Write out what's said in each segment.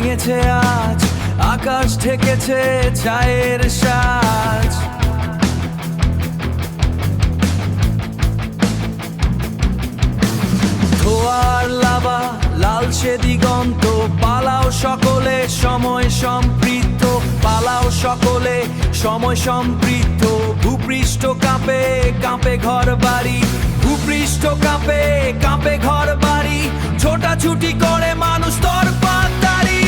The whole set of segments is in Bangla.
ভেঙেছে আজ আকাশ ঢেকেছে ছায়ের সাজ। ধোয়ার লাভা লালচে দিগন্ত, পালাও সকলে সময় সম্পৃক্ত, পালাও সকলে সময় সম্পৃক্ত। ভূপৃষ্ঠ কাঁপে কাঁপে ঘর বাড়ি, ভূপৃষ্ঠ কাঁপে কাঁপে ঘর বাড়ি। ছোটাছুটি করে মানুষ তোর পাতারি,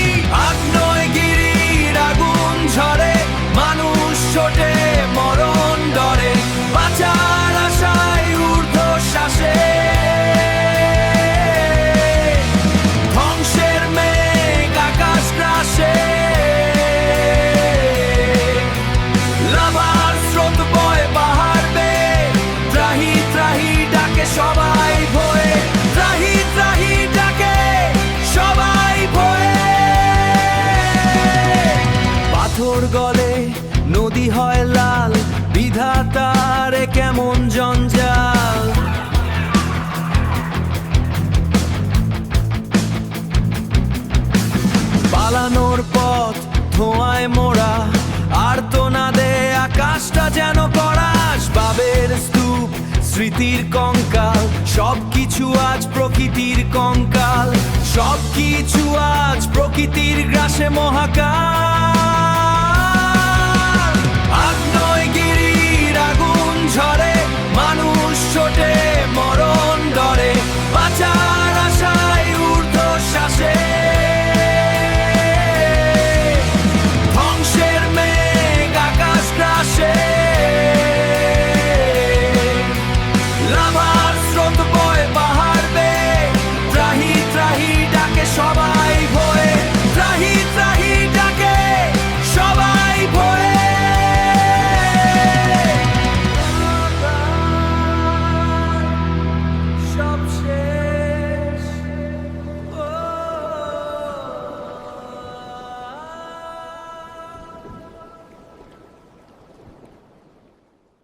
আগ্নেয়গিরির আগুন ঝরে, মানুষ ছোটে মরণ ডরে, বাঁচার আশায় ঊর্ধ্বশ্বাসে। ধ্বংসের মেঘ আকাশ গ্রাসে, লাভার স্রোত বয় পাহাড় বেয়ে, ত্রাহি ত্রাহি ডাকে সবাই ভয়ে, ত্রাহি ত্রাহি ডাকে সবাই ভয়ে। পাথর গলে নদী হয় লাল, বিধাতার এ কেমন জঞ্জাল। পালানোর পথ ধোঁয়ায় মোড়া, আর্তনাদে আকাশটা যেন করাস। বাবের স্তূপ স্মৃতির কঙ্কাল, সবকিছু আজ প্রকৃতির কঙ্কাল, সবকিছু আজ প্রকৃতির গ্রাসে মহাকাল।